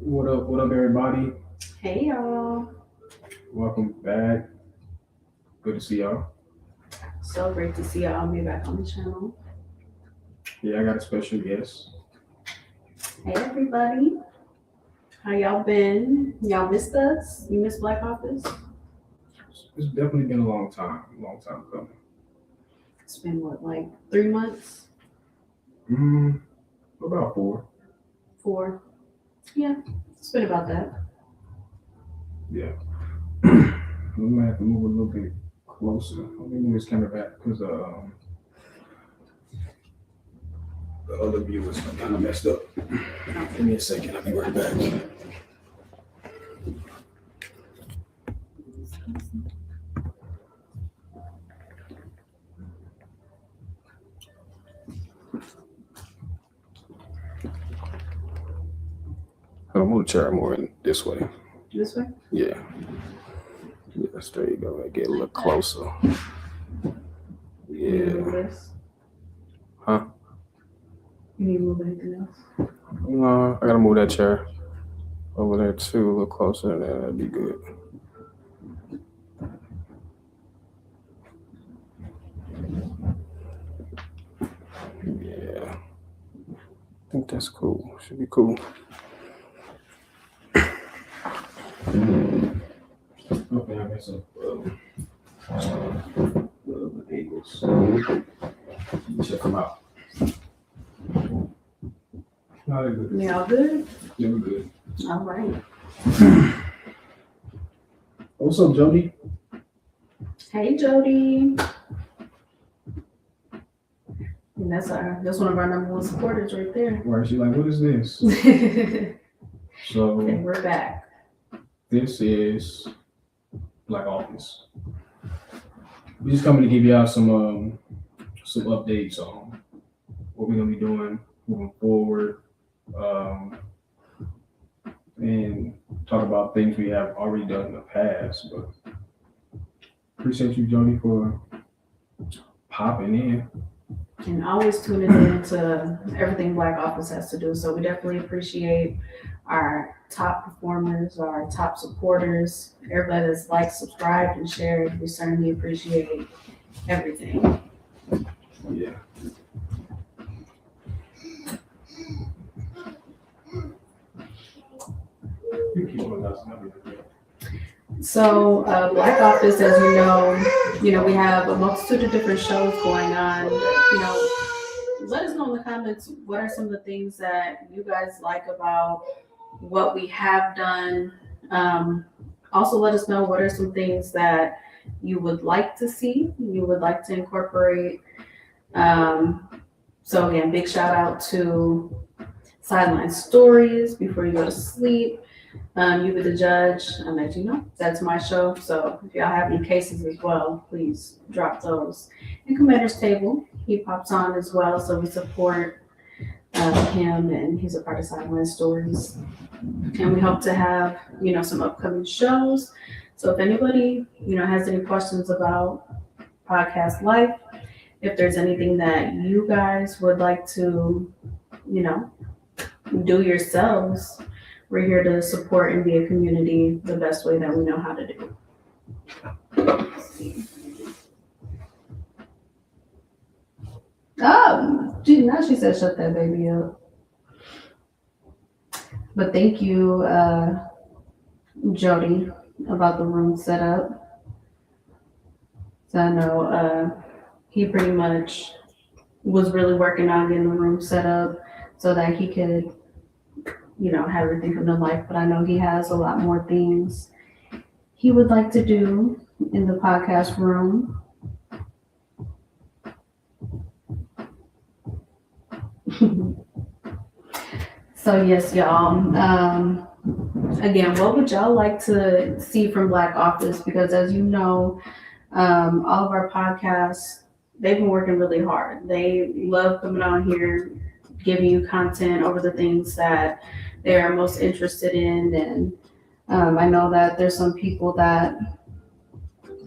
What up, everybody? Hey y'all. Welcome back. Good to see y'all. So great to see y'all be back on the channel. Yeah, I got a special guest. Hey everybody. How y'all been? Y'all missed us? You missed Black Office? It's definitely been a long time coming. It's been what, like 3 months? About 4. 4? Yeah, it's been about that. Yeah. We might have to move a little bit closer. Let me move this camera back because the other view is kind of messed up. Give me a second. I'll be right back. I'll move the chair more in this way. This way? Yeah. Yes, there you go. Get a little closer. You need to Yeah. move this? Huh? You need to move anything else? No, I gotta move that chair over there too, a little closer, and that'd be good. Yeah. I think that's cool. Should be cool. Okay, I got some angles. Check them out. No, they're good. Y'all good? Yeah, we're good. All right. What's up, Jody? Hey Jody. And that's one of our number one supporters right there. Where she's like, what is this? Okay, So we're back. this is Black Office. We're just coming to give y'all some updates on what we're gonna be doing moving forward, and talk about things we have already done in the past. But appreciate you, Jody, for popping in. And always tuning in to everything Black Office has to do. So we definitely appreciate our top performers, our top supporters, everybody that's liked, subscribed, and shared. We certainly appreciate everything. Yeah. So Black Office, as you know, we have a multitude of different shows going on. Let us know in the comments what are some of the things that you guys like about what we have done. Also, let us know what are some things that you would like to see, you would like to incorporate. So again, big shout out to Sideline Stories Before You Go to Sleep. You Be the Judge. I'll let you know. That's my show. So if y'all have any cases as well, please drop those. And Commander's Table, he pops on as well. So we support him, and he's a part of Sideline Stories. And we hope to have, some upcoming shows. So if anybody, has any questions about podcast life, if there's anything that you guys would like to, do yourselves, we're here to support and be a community the best way that we know how to do. Oh, now she said shut that baby up. But thank you, Jody, about the room setup. So I know he pretty much was really working on getting the room set up so that he could, have everything come to life. But I know he has a lot more things he would like to do in the podcast room. So yes, y'all. Again, what would y'all like to see from Black Office? Because as you know, all of our podcasts, they've been working really hard. They love coming on here, giving you content over the things that they are most interested in. And I know that there's some people that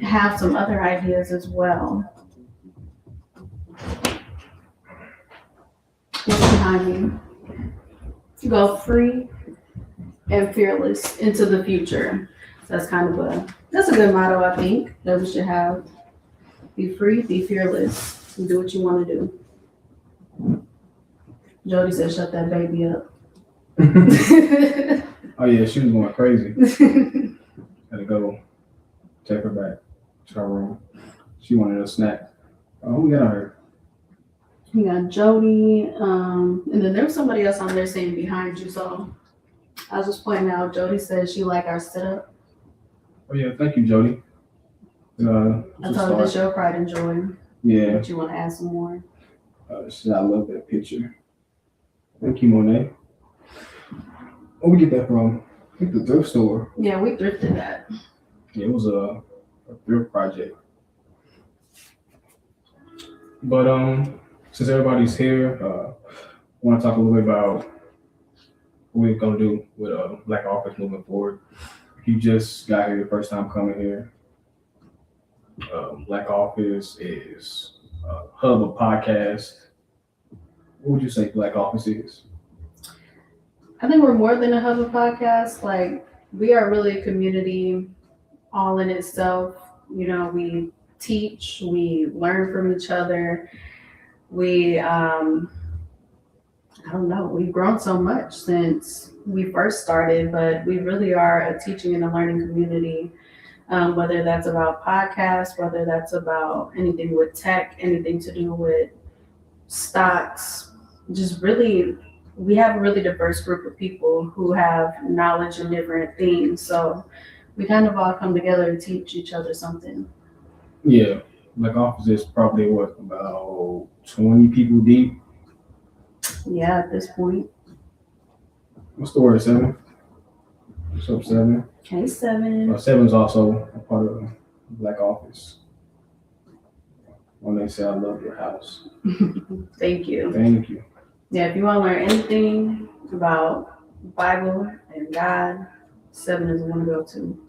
have some other ideas as well. What's behind me? Go free and fearless into the future. So that's a good motto, I think, that we should have. Be free, be fearless, and do what you want to do. Jody said, "Shut that baby up." Oh yeah, she was going crazy. Had to go take her back to her room. She wanted a snack. Oh, we got her. You got Jody, and then there was somebody else on there saying behind you. So I was just pointing out. Jody said she liked our setup. Oh yeah, thank you, Jody. I told her this your pride and joy. Yeah. But you want to add some more? She said, I love that picture. Thank you, Monet. Where we get that from? I think the thrift store. Yeah, we thrifted that. Yeah, it was a thrift project. But since everybody's here, I want to talk a little bit about what we're gonna do with Black Office moving forward. If you just got here the first time coming here, Black Office is a hub of podcasts. What would you say Black Office is? I think we're more than a hub of podcasts. Like, we are really a community all in itself. You know, we teach, we learn from each other. We, I don't know, we've grown so much since we first started, but we really are a teaching and a learning community. Whether that's about podcasts, whether that's about anything with tech, anything to do with stocks, just really, we have a really diverse group of people who have knowledge in different things. So we kind of all come together to teach each other something. Yeah, Black Office is probably about 20 people deep. Yeah, at this point. What's the word, 7? What's up, 7? Okay, 7. 7's also a part of Black Office. When they say, I love your house. Thank you. Thank you. Yeah, if you want to learn anything about Bible and God, 7 is the one to go to.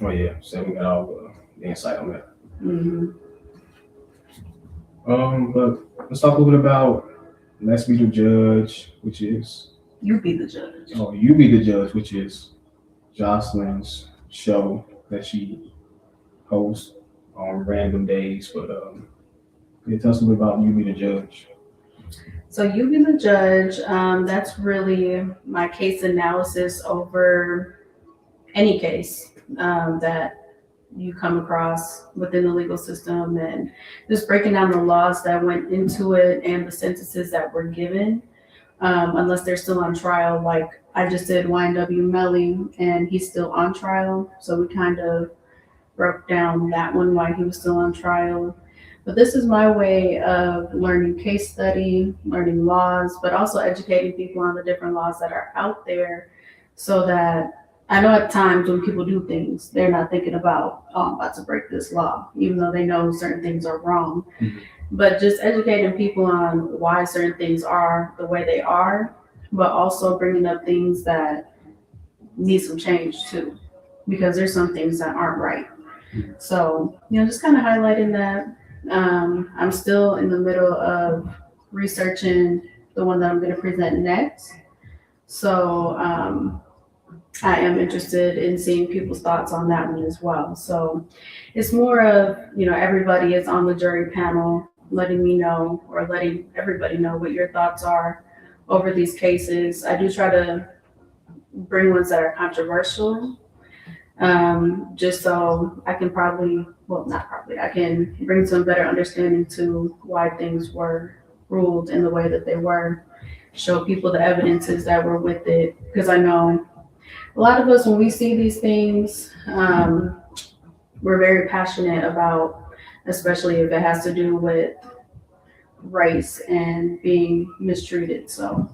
Oh yeah, 7 got all the insight on that. Mm-hmm. But let's talk a little bit about Let's Be the Judge, which is You be the judge. Oh, You Be the Judge, which is Jocelyn's show that she hosts on random days. But can you tell us a little bit about You Be the Judge? So You Be the Judge, that's really my case analysis over any case that you come across within the legal system, and just breaking down the laws that went into it and the sentences that were given, unless they're still on trial. Like I just did YNW Melly, and he's still on trial. So we kind of broke down that one, why he was still on trial. But this is my way of learning case study, learning laws, but also educating people on the different laws that are out there, so that I know at times when people do things, they're not thinking about, oh, I'm about to break this law, even though they know certain things are wrong. Mm-hmm. But just educating people on why certain things are the way they are, but also bringing up things that need some change too, because there's some things that aren't right. Mm-hmm. So, just kind of highlighting that. I'm still in the middle of researching the one that I'm going to present next. So, I am interested in seeing people's thoughts on that one as well. So it's more of, everybody is on the jury panel, letting me know or letting everybody know what your thoughts are over these cases. I do try to bring ones that are controversial, just so I can I can bring some better understanding to why things were ruled in the way that they were, show people the evidences that were with it, because I know a lot of us, when we see these things, we're very passionate about, especially if it has to do with race and being mistreated. So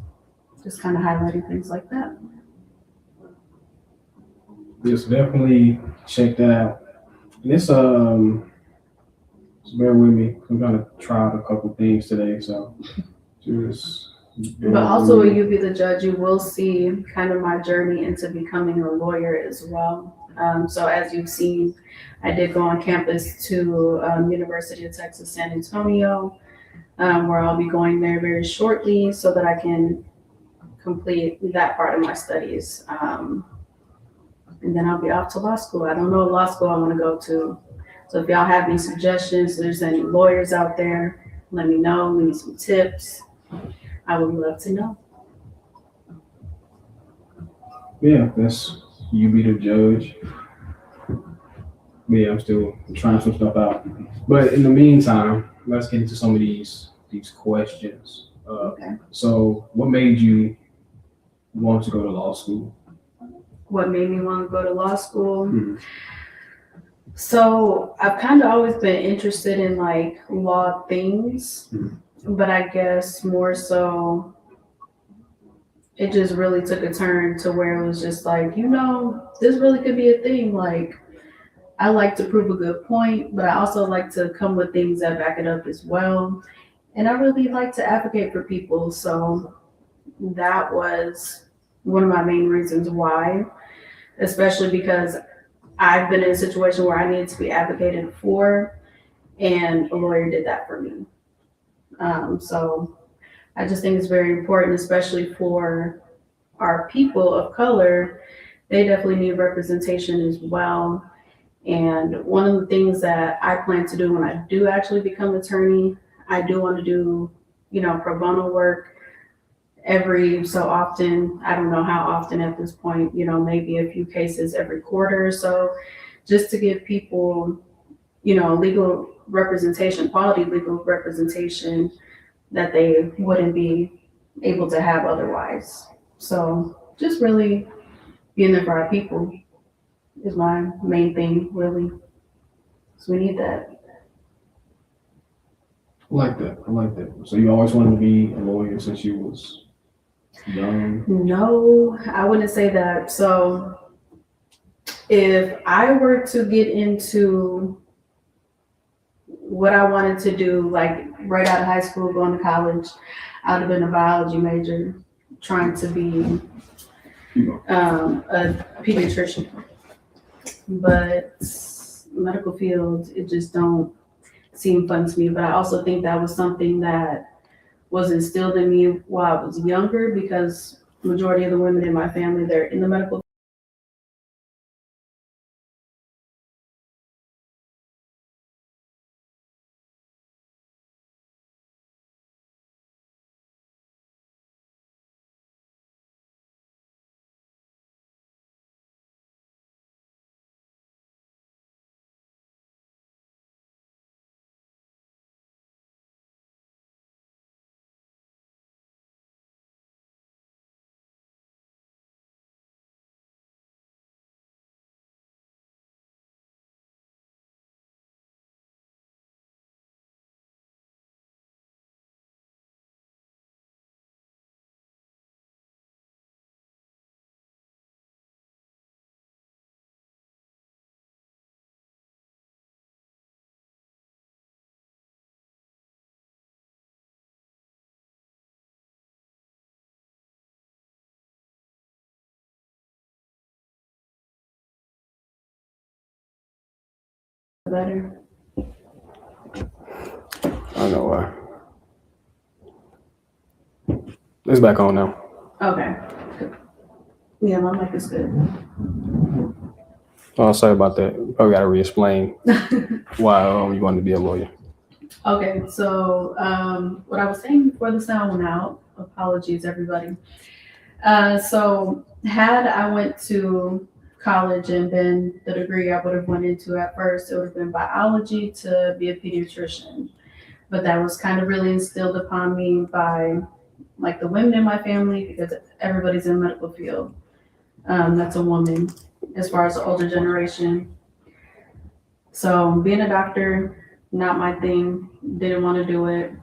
just kind of highlighting things like that. Just definitely check that out. And it's just bear with me. I'm gonna try out a couple things today, so just bear But also, with when me. you be the judge, you will see kind of my journey into becoming a lawyer as well. So as you've seen, I did go on campus to University of Texas San Antonio, where I'll be going there very shortly so that I can complete that part of my studies. And then I'll be off to law school. I don't know what law school I want to go to. So if y'all have any suggestions, there's any lawyers out there, let me know. We need some tips. I would love to know. Yeah, that's you be the judge. But yeah, I'm still trying some stuff out. But in the meantime, let's get into some of these questions. Okay. So, what made you want to go to law school? What made me want to go to law school? Mhm. So I've kind of always been interested in like law things, Mhm. but I guess more so it just really took a turn to where it was just like, this really could be a thing. Like, I like to prove a good point, but I also like to come with things that back it up as well. And I really like to advocate for people. So that was one of my main reasons why, especially because I've been in a situation where I needed to be advocated for, and a lawyer did that for me. So I just think it's very important, especially for our people of color. They definitely need representation as well. And one of the things that I plan to do when I do actually become attorney, I do want to do, pro bono work every so often. I don't know how often at this point, maybe a few cases every quarter or so, just to give people, legal representation, quality legal representation that they wouldn't be able to have otherwise. So just really being there for our people is my main thing, really. So we need that. I like that. I like that. So, you always wanted to be a lawyer since you was young. No, I wouldn't say that. So if I were to get into what I wanted to do, like right out of high school, going to college, I would have been a biology major, trying to be a pediatrician. But medical field, it just don't seem fun to me. But I also think that was something that was instilled in me while I was younger, because majority of the women in my family, they're in the medical. Better. I know why. It's back on now. Okay. Yeah, my mic is good. Oh, sorry about that. I got to re-explain why you wanted to be a lawyer. Okay, so what I was saying before the sound went out, apologies everybody. So had I went to college and been the degree I would have went into at first, it would have been biology to be a pediatrician. But that was kind of really instilled upon me by like the women in my family, because everybody's in the medical field. That's a woman as far as the older generation. So being a doctor, not my thing, didn't want to do it.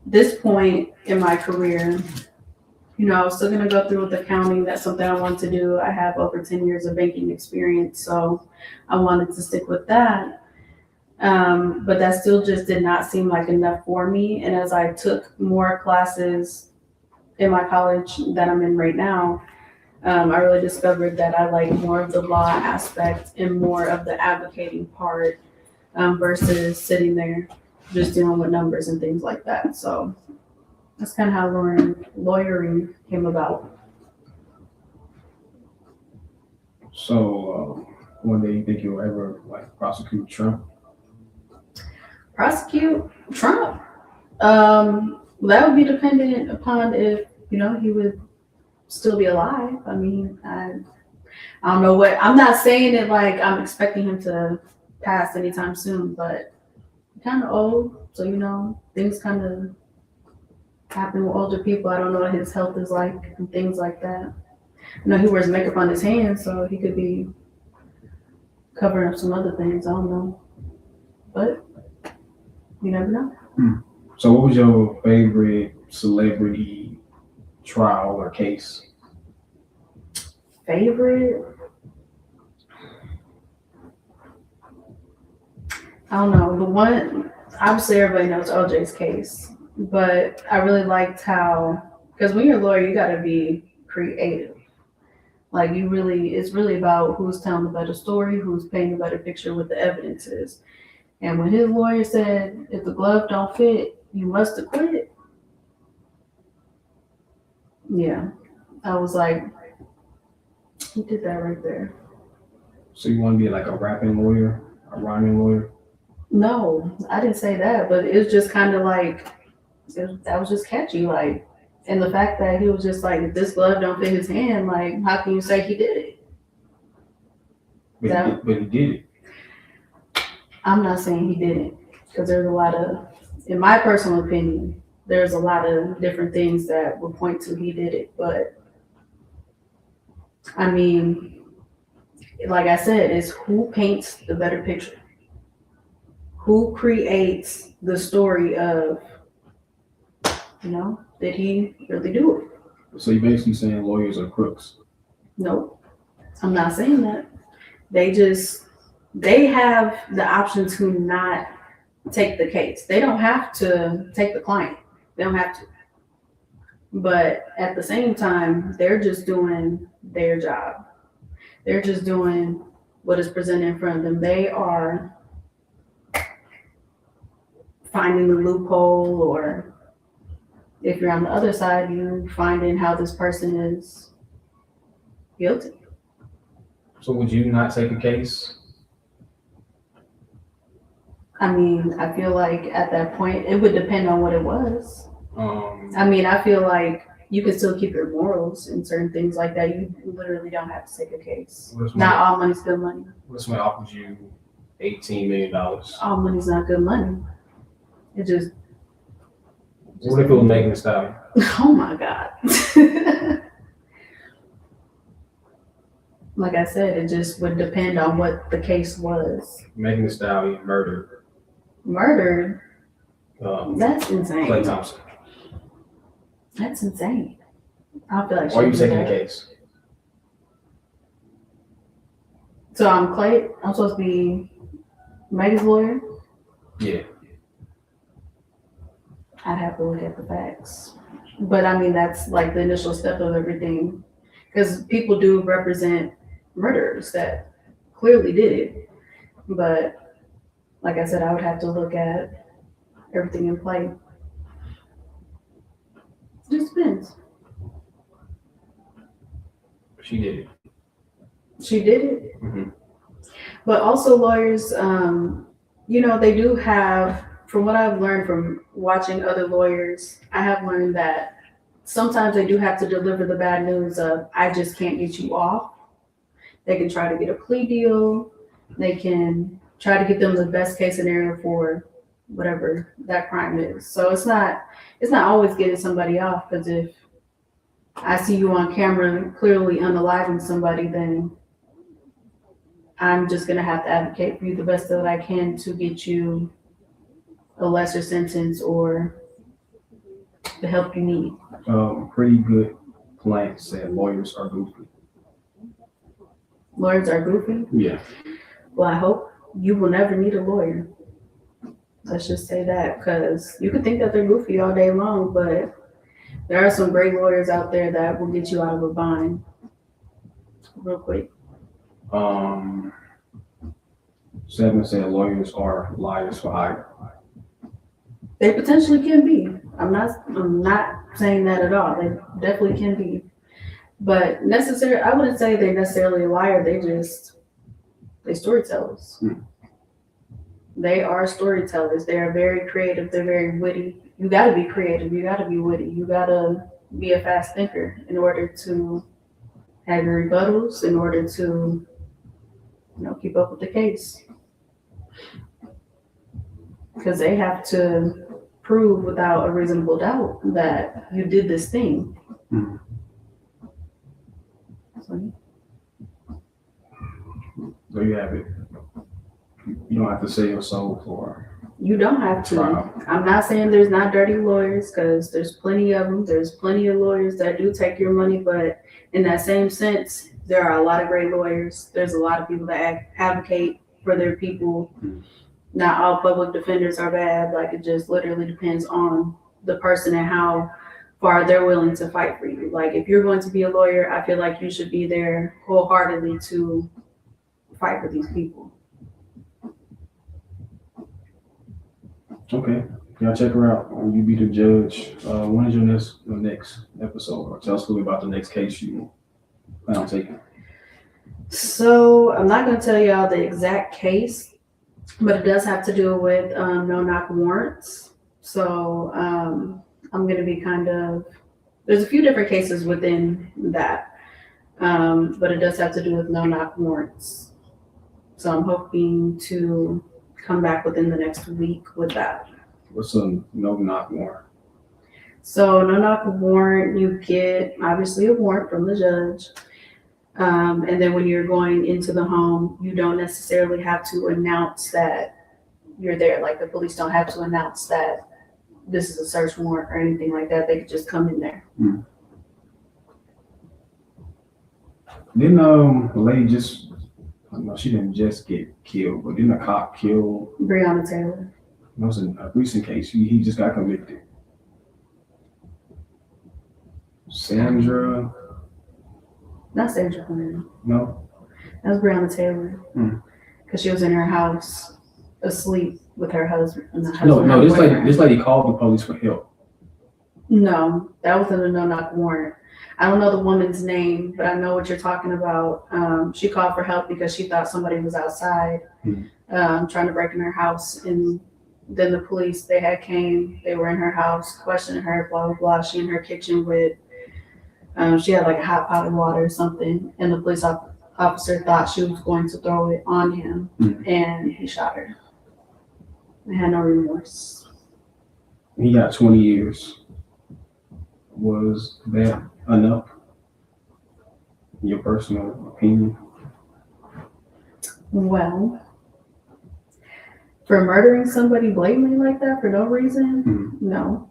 This point in my career, I was still gonna go through with accounting. That's something I want to do. I have over 10 years of banking experience, so I wanted to stick with that. But that still just did not seem like enough for me. And as I took more classes in my college that I'm in right now, I really discovered that I like more of the law aspect and more of the advocating part versus sitting there just dealing with numbers and things like that. So that's kind of how lawyering came about. So, one day you think you'll ever like prosecute Trump? Prosecute Trump? That would be dependent upon if, he would still be alive. I mean, I don't know I'm not saying it like I'm expecting him to pass anytime soon, but kind of old. So, things kind of happen with older people. I don't know what his health is like and things like that. He wears makeup on his hands, so he could be covering up some other things. I don't know. But you never know. So, what was your favorite celebrity trial or case? Favorite? I don't know. The one, obviously everybody knows OJ's case, but I really liked how, because when you're a lawyer, you got to be creative. Like it's really about who's telling the better story, who's painting the better picture with the evidence is. And when his lawyer said, if the glove don't fit, you must acquit. Yeah, I was like, he did that right there. So you want to be like a rapping lawyer, a rhyming lawyer? No, I didn't say that, but it was just kind of like, that was just catchy. Like, and the fact that he was just like, if this glove don't fit his hand, like, how can you say he did it? But he did it. I'm not saying he didn't, because there's a lot of, in my personal opinion, there's a lot of different things that would point to he did it. But I mean, like I said, it's who paints the better picture, who creates the story of, did he really do it? So you're basically saying lawyers are crooks? Nope, I'm not saying that. They have the option to not take the case. They don't have to take the client. They don't have to. But at the same time, they're just doing their job. They're just doing what is presented in front of them. They are finding the loophole, or if you're on the other side, you're finding how this person is guilty. So would you not take a case? I mean, I feel like at that point, it would depend on what it was. I mean, I feel like you can still keep your morals and certain things like that. You literally don't have to take a case. Not all money's good money. What if somebody offers you $18 million? All money's not good money. It just What if it was Megan Thee Stallion? oh my God. Like I said, it just would depend on what the case was. Megan Thee Stallion murdered. Murdered? That's insane. Klay Thompson. That's insane. I feel like Why are you taking the case? So I'm supposed to be Megan's lawyer? Yeah. I'd have to look at the facts. But I mean, that's like the initial step of everything. Because people do represent murderers that clearly did it. But like I said, I would have to look at everything in play. It just depends. She did it. She did it. Mm-hmm. But also lawyers, they do have, from what I've learned from watching other lawyers, I have learned that sometimes they do have to deliver the bad news of, I just can't get you off. They can try to get a plea deal. They can try to get them the best case scenario for whatever that crime is. So it's not always getting somebody off, because if I see you on camera clearly unaliving somebody, then I'm just going to have to advocate for you the best that I can to get you a lesser sentence or the help you need. Pretty good complaint said lawyers are goofy. Lawyers are goofy. Yeah. Well, I hope you will never need a lawyer. Let's just say that, because you can think that they're goofy all day long, but there are some great lawyers out there that will get you out of a bind real quick. 7 said lawyers are liars for hire. They potentially can be. I'm not saying that at all. They definitely can be. But I wouldn't say they're necessarily a liar. They storytellers. They are storytellers. They are very creative. They're very witty. You got to be creative. You got to be witty. You got to be a fast thinker in order to have your rebuttals, in order to, keep up with the case. Because they have to prove without a reasonable doubt that you did this thing. Mm. So, There you have it. You don't have to sell your soul for you don't have to. trial. I'm not saying there's not dirty lawyers, because there's plenty of them. There's plenty of lawyers that do take your money, but in that same sense, there are a lot of great lawyers. There's a lot of people that advocate for their people. Not all public defenders are bad. Like, it just literally depends on the person and how far they're willing to fight for you. Like, if you're going to be a lawyer, I feel like you should be there wholeheartedly to fight for these people. Okay. Y'all check her out. You be the judge. When is your next episode? Or tell us a little about the next case you plan on taking. So I'm not going to tell y'all the exact case, but it does have to do with no-knock warrants. So I'm going to be there's a few different cases within that, but it does have to do with no-knock warrants. So I'm hoping to come back within the next week with that. What's a no-knock warrant? So no-knock warrant, you get obviously a warrant from the judge. And then when you're going into the home, you don't necessarily have to announce that you're there. Like, the police don't have to announce that this is a search warrant or anything like that. They could just come in there. Didn't the lady she didn't just get killed, but didn't a cop kill? Breonna Taylor. That was a recent case. He just got convicted. Sandra? Not Sandra Clinton. No? That was Breonna Taylor. Because she was in her house asleep with her husband. No, this lady called the police for help. No, that wasn't a no-knock warrant. I don't know the woman's name, but I know what you're talking about. She called for help because she thought somebody was outside trying to break in her house. And then the police, they came, they were in her house, questioning her, blah, blah, blah. She in her kitchen with, she had like a hot pot of water or something. And the police officer thought she was going to throw it on him, and he shot her. They had no remorse. He got 20 years. Was that enough? In your personal opinion? Well, for murdering somebody blatantly like that for no reason, no.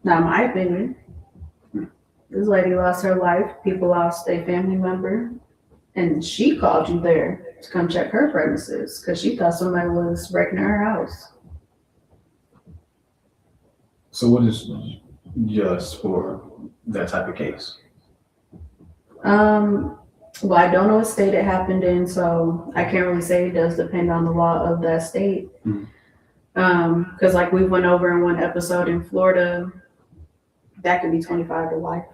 Not my opinion. This lady lost her life. People lost a family member. And she called you there to come check her premises because she thought somebody was breaking her house. So what is just for that type of case? Well, I don't know what state it happened in, so I can't really say. It does depend on the law of that state. Because like we went over in one episode in Florida, that could be 25 to life.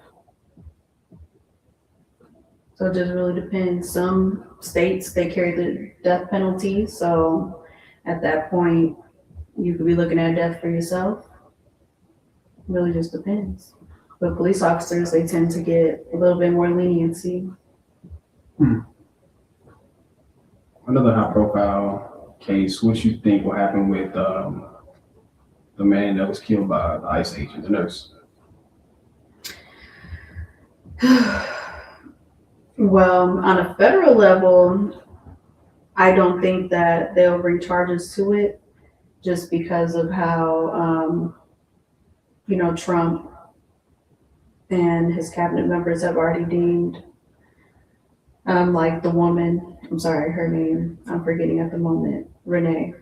So it just really depends. Some states, they carry the death penalty. So at that point, you could be looking at death for yourself. It really just depends. But police officers, they tend to get a little bit more leniency. Another high profile case, what you think will happen with the man that was killed by the ICE agent, the nurse? Well, on a federal level, I don't think that they'll bring charges to it just because of how, Trump and his cabinet members have already deemed, like the woman, I'm sorry, her name, I'm forgetting at the moment, Renee,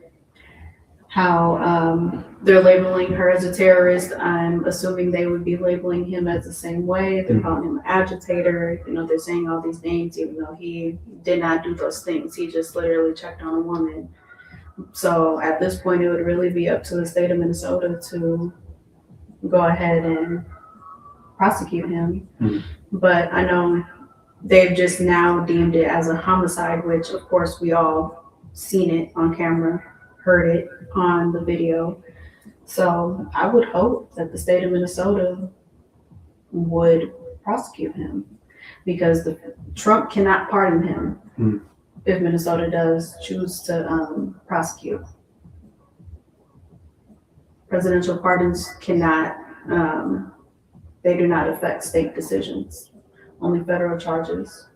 how they're labeling her as a terrorist. I'm assuming they would be labeling him as the same way. They're calling him an agitator. You know, they're saying all these names, even though he did not do those things. He just literally checked on a woman. So at this point, it would really be up to the state of Minnesota to go ahead and prosecute him. But I know they've just now deemed it as a homicide, which of course we all seen it on camera, heard it on the video. So I would hope that the state of Minnesota would prosecute him, because Trump cannot pardon him if Minnesota does choose to prosecute. Presidential pardons cannot, they do not affect state decisions, only federal charges.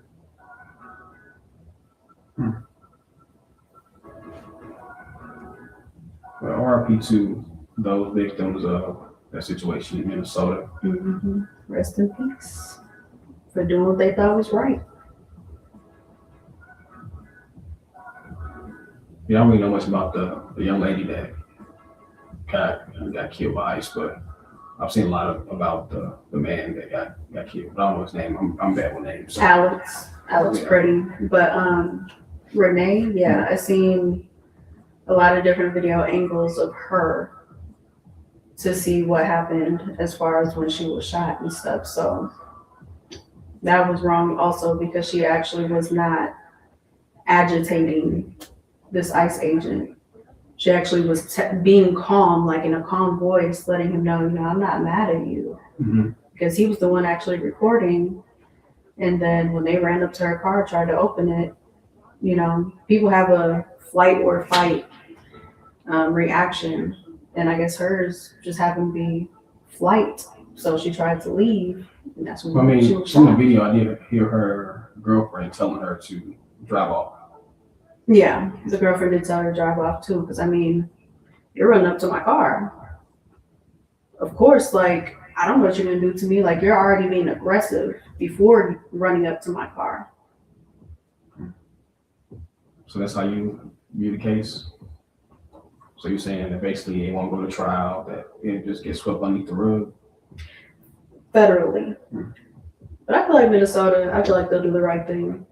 Well, RIP to those victims of that situation in Minnesota. Rest in peace for doing what they thought was right. Yeah, I don't really know much about the young lady that got killed by ICE, but I've seen a lot about the man that got killed. I don't know his name. I'm bad with names. So. Alex Yeah. Pretty, but Renee, yeah, I seen a lot of different video angles of her to see what happened as far as when she was shot and stuff. So that was wrong also, because she actually was not agitating this ICE agent. She actually was being calm, like in a calm voice, letting him know, I'm not mad at you. Because he was the one actually recording. And then when they ran up to her car, tried to open it, people have a flight or fight reaction. And I guess hers just happened to be flight. So she tried to leave. And that's when she was from the shot. video, I did hear her girlfriend telling her to drive off. Yeah, the girlfriend did tell her to drive off too. Because, you're running up to my car. Of course, I don't know what you're going to do to me. You're already being aggressive before running up to my car. So that's how you view the case? So you're saying that basically it won't go to trial, that it just gets swept underneath the rug? Federally. But I feel like Minnesota, I feel like they'll do the right thing.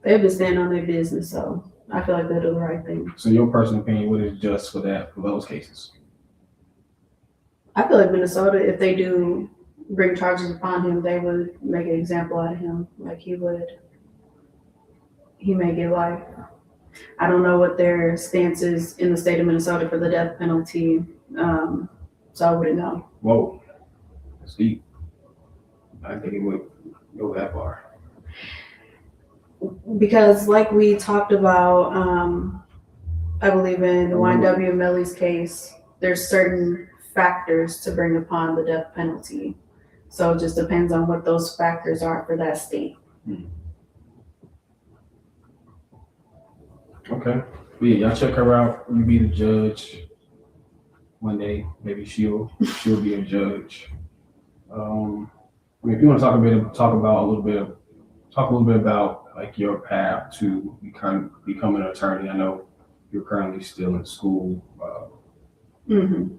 They've been standing on their business, so I feel like they'll do the right thing. So your personal opinion, what is just for those cases? I feel like Minnesota, if they do bring charges upon him, they would make an example out of him. He may get life. I don't know what their stance is in the state of Minnesota for the death penalty, so I wouldn't know. Whoa, that's deep. I think it would go that far. Because like we talked about, I believe in the YNW Mellie's case, there's certain factors to bring upon the death penalty. So it just depends on what those factors are for that state. Okay. But yeah, y'all check her out. You be the judge one day. Maybe she'll be a judge. If you want to talk a little bit about your path to become an attorney. I know you're currently still in school. And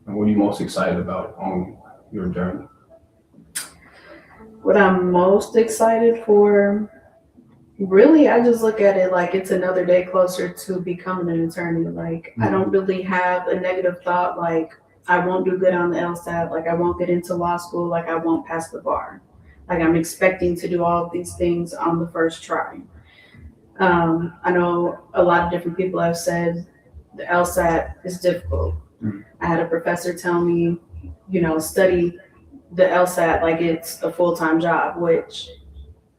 what are you most excited about on your journey? What I'm most excited for, really, I just look at it like it's another day closer to becoming an attorney. I don't really have a negative thought, I won't do good on the LSAT, I won't get into law school, I won't pass the bar. I'm expecting to do all of these things on the first try. I know a lot of different people have said the LSAT is difficult. I had a professor tell me, study the LSAT like it's a full-time job, which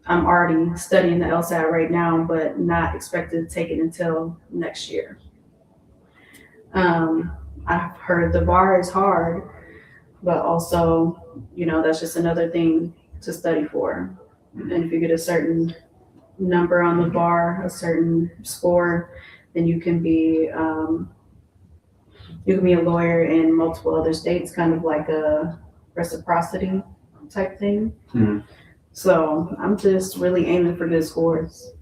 I'm already studying the LSAT right now, but not expected to take it until next year. I've heard the bar is hard, but also, that's just another thing to study for. And if you get a certain number on the bar, a certain score, then you can be a lawyer in multiple other states, kind of like a reciprocity type thing. Mhm. So I'm just really aiming for good scores.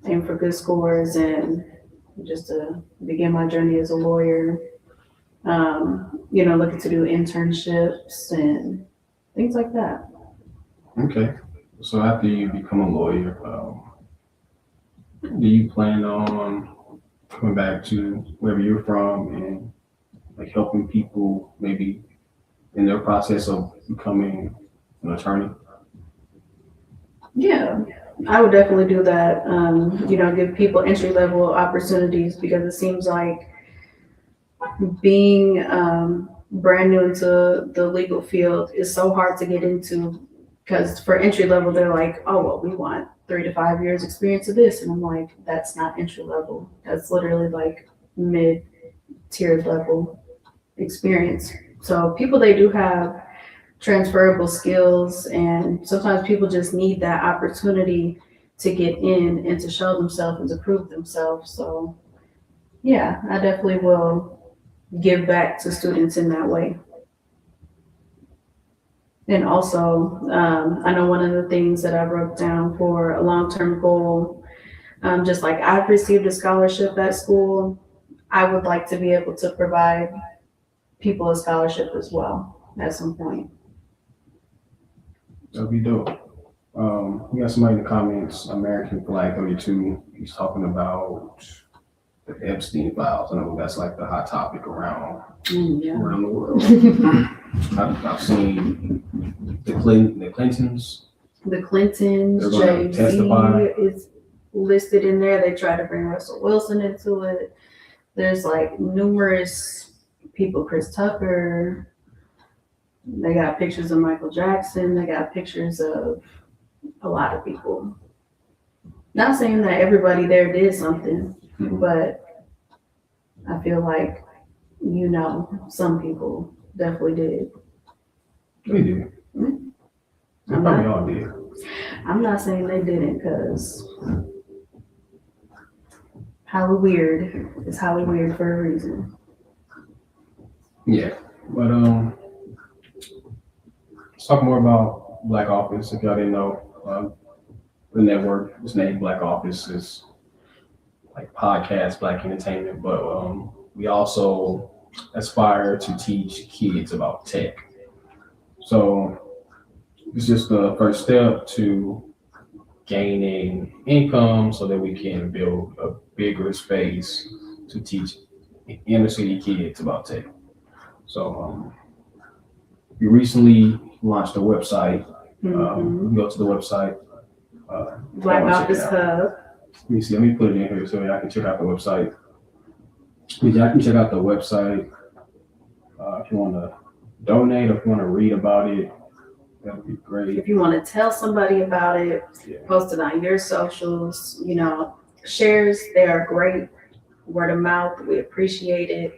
Aim for good scores and just to begin my journey as a lawyer. Looking to do internships and things like that. Okay. So after you become a lawyer, do you plan on coming back to wherever you're from and like helping people maybe in their process of becoming an attorney? Yeah, I would definitely do that. Give people entry level opportunities because it seems like being brand new into the legal field is so hard to get into because for entry level, they're like, oh, well, we want 3 to 5 years experience of this. And I'm like, that's not entry level. That's literally like mid tier level experience. So people, they do have transferable skills and sometimes people just need that opportunity to get in and to show themselves and to prove themselves. So yeah, I definitely will give back to students in that way. And also, I know one of the things that I wrote down for a long-term goal, just like I've received a scholarship at school, I would like to be able to provide people a scholarship as well at some point. That'd be dope. We got somebody in the comments, American Flag 32. He's talking about the Epstein files. I know that's like the hot topic around Yeah. around the world. I've seen the Clintons. The Clintons, They're gonna testify. Jay-Z is listed in there. They try to bring Russell Wilson into it. There's like numerous people, Chris Tucker. They got pictures of Michael Jackson. They got pictures of a lot of people. Not saying that everybody there did something, but I feel like, some people definitely did. They did. They probably all did. I'm not saying they didn't because Hollyweird is Hollyweird for a reason. Yeah, but let's talk more about Black Office. If y'all didn't know, the network is named Black Office. Is like podcast, Black entertainment, but we also aspire to teach kids about tech. So it's just the first step to gaining income so that we can build a bigger space to teach inner city kids about tech. So we recently launched a website. You can go to the website. Black check it Office out. Hub. Let me see. Let me put it in here so y'all can check out the website. Y'all can check out the website if you want to donate or if you want to read about it. That would be great. If you want to tell somebody about it, Yeah. post it on your socials. Shares, they are great. Word of mouth, we appreciate it.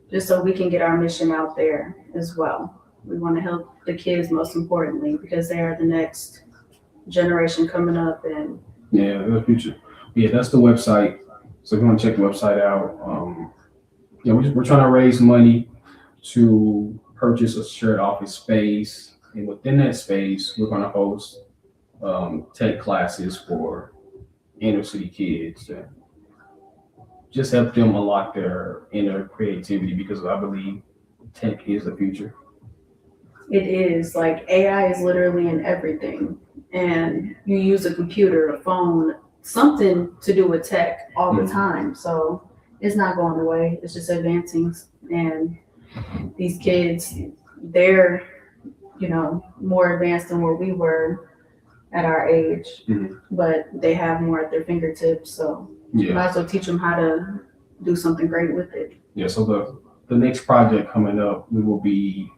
Just so we can get our mission out there as well. We want to help the kids most importantly because they are the next generation coming up and Yeah, the future. Yeah, that's the website. So if you want to check the website out, we're trying to raise money to purchase a shared office space, and within that space, we're going to host tech classes for inner city kids to just help them unlock their inner creativity because I believe tech is the future. it is like AI is literally in everything. And you use a computer, a phone, something to do with tech all the time. So it's not going away. It's just advancing. And these kids, they're, more advanced than what we were at our age, but they have more at their fingertips. So you might as well teach them how to do something great with it. Yeah, so the next project coming up, we will be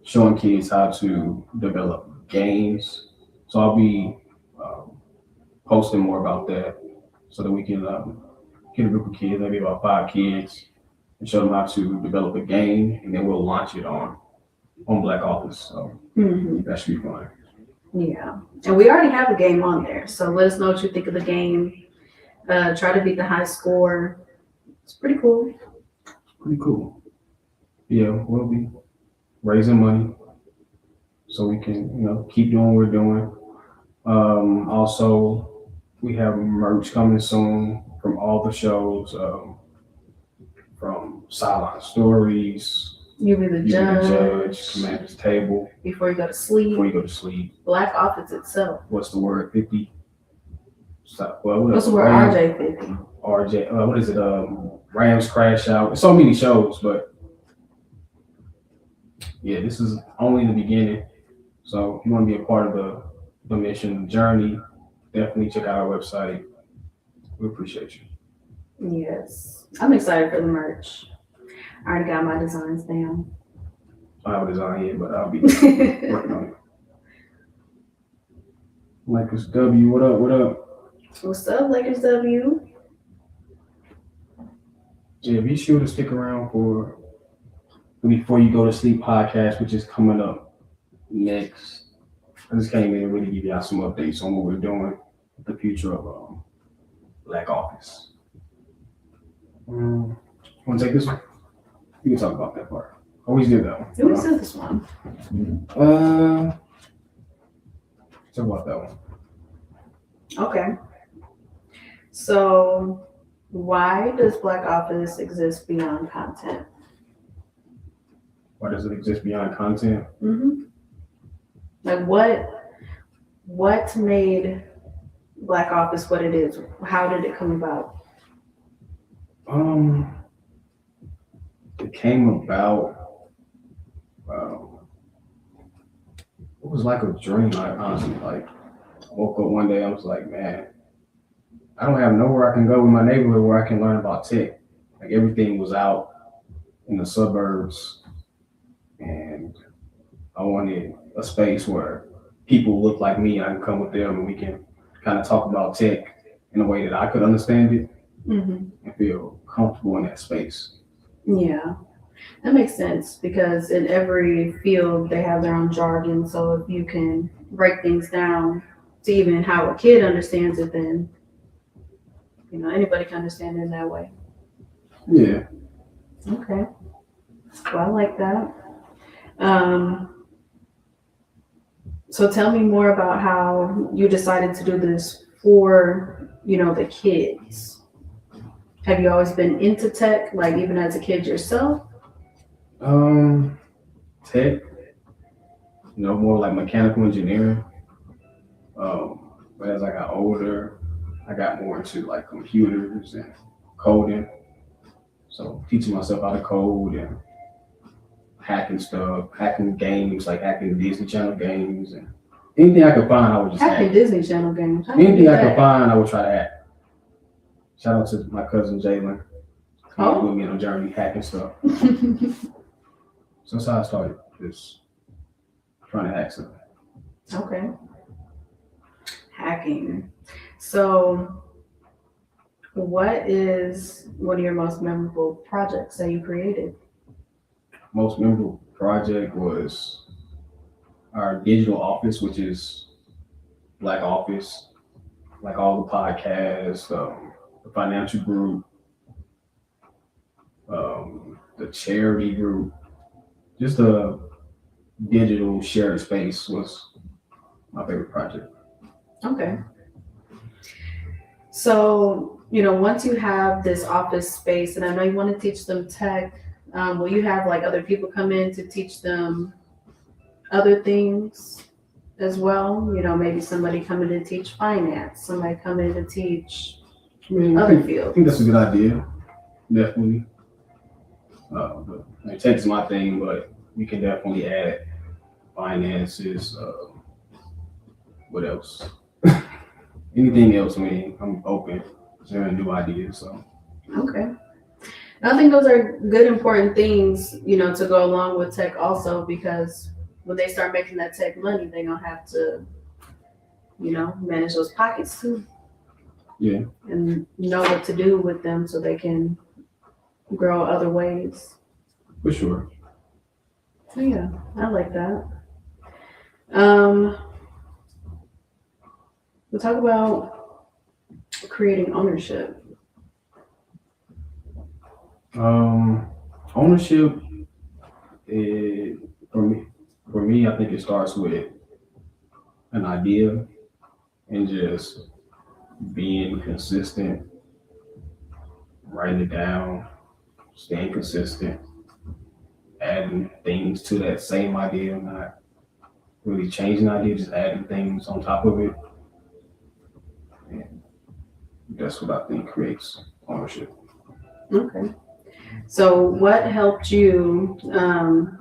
showing kids how to develop games. So I'll be posting more about that so that we can get a group of kids, maybe about 5 kids, and show them how to develop a game, and then we'll launch it on Black Office. So that should be fun. Yeah, and we already have a game on there. So let us know what you think of the game. Try to beat the high score. It's pretty cool. Pretty cool. Yeah, we'll be raising money so we can, keep doing what we're doing. Also, we have merch coming soon from all the shows, from Sideline Stories, You be the You Be the judge Judge, Commander's Table, before you go to sleep. Before You Go to Sleep. Black Office itself. What's the word? 50. What's the word? RJ 50. RJ. What is it? Rams Crash Out. There's so many shows, but yeah, this is only the beginning. So if you want to be a part of the mission, the journey, definitely check out our website. We appreciate you. Yes. I'm excited for the merch. I already got my designs down. I don't have a design yet, but I'll be working on it. Lakers W, what up? What up? What's up, Lakers W? Yeah, be sure to stick around for Before You Go to Sleep podcast, which is coming up next. I just came in and really give y'all some updates on what we're doing, the future of Black Office. Want to take this one? You can talk about that part. Always do that one. Who said this one? Talk about that one. Okay. So, why does Black Office exist beyond content? Why does it exist beyond content? Mm-hmm. Like, what made Black Office what it is? How did it come about? It came about. It was like a dream. I honestly woke up one day. I was like, man, I don't have nowhere I can go in my neighborhood where I can learn about tech. Like everything was out in the suburbs, and I wanted a space where people look like me. I can come with them, and we can kind of talk about tech in a way that I could understand it and feel comfortable in that space. Yeah, that makes sense because in every field they have their own jargon. So if you can break things down to even how a kid understands it, then anybody can understand it in that way. Yeah. Okay. Well, I like that. So tell me more about how you decided to do this for, the kids. Have you always been into tech, like even as a kid yourself? Tech, more like mechanical engineering. But as I got older, I got more into like computers and coding. So teaching myself how to code and hacking stuff, hacking games, like hacking Disney Channel games, and anything I could find, I would just Hacking hack. Disney Channel games. Anything I could find, I would try to hack. Shout out to my cousin Jalen. Coming with me on a journey hacking stuff. So that's how I started, just trying to hack stuff. Okay. Hacking. So what is one of your most memorable projects that you created? Most memorable project was our digital office, which is Black Office, like all the podcasts, the financial group, the charity group, just a digital shared space was my favorite project. Okay. So, once you have this office space, and I know you want to teach them tech, will you have like other people come in to teach them other things as well? Maybe somebody coming to teach finance, somebody coming to teach other fields. I think that's a good idea, definitely. But tech is my thing, but we can definitely add finances. What else? Anything else? I mean, I'm open to new ideas. So. Okay. I think those are good, important things, to go along with tech also, because when they start making that tech money, they're going to have to, manage those pockets too. Yeah. And know what to do with them so they can grow other ways. For sure. So yeah, I like that. We'll talk about creating ownership. Ownership, for me, I think it starts with an idea and just being consistent, writing it down, staying consistent, adding things to that same idea, not really changing the idea, just adding things on top of it. And that's what I think creates ownership. Okay. So what helped you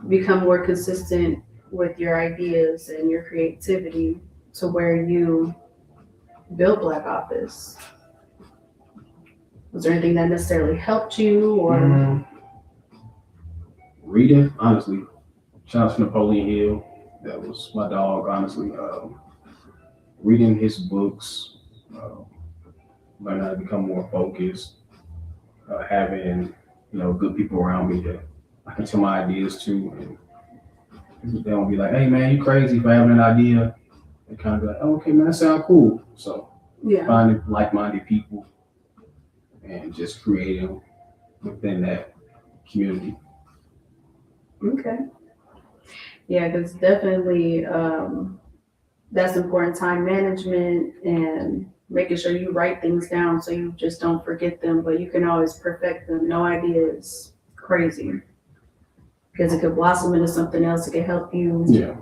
become more consistent with your ideas and your creativity to where you built Black Office? Was there anything that necessarily helped you or? Reading, honestly. Shout out to Napoleon Hill. That was my dog, honestly. Reading his books, learning how to become more focused, having good people around me that I can tell my ideas to, and they don't be like, "Hey man, you crazy for having an idea." They kind of be like, "Oh, okay man, that sounds cool." So Yeah. finding like-minded people and just creating within that community. Okay. Yeah, because definitely that's important, time management and making sure you write things down so you just don't forget them, but you can always perfect them. No idea is crazy because it could blossom into something else. It could help you Yeah.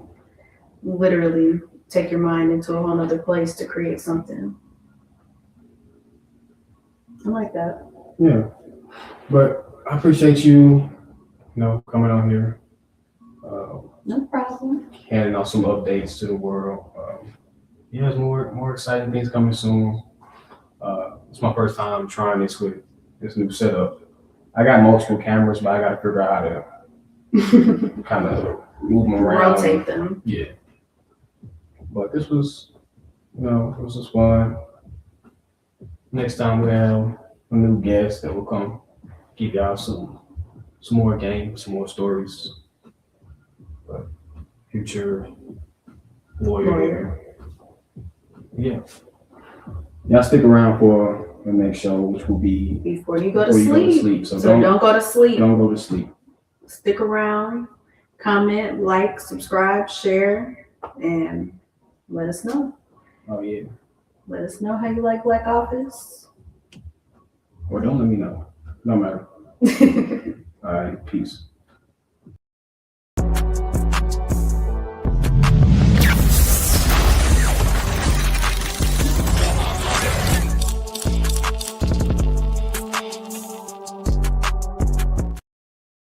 literally take your mind into a whole other place to create something. I like that. Yeah. But I appreciate you, coming on here. No problem. Handing out some updates to the world. There's more exciting things coming soon. It's my first time trying this with this new setup. I got multiple cameras, but I got to figure out how to kind of move them around. Rotate them. Yeah. But this was, this was fun. Next time we have a new guest that will come give y'all some more games, some more stories. But future lawyer. Yeah. Y'all stick around for the next show, which will be Before you go to before you sleep. So don't go to sleep. Don't go to sleep. Stick around, comment, like, subscribe, share, and let us know. Oh yeah. Let us know how you like Black Office. Or don't let me know. No matter. All right. Peace.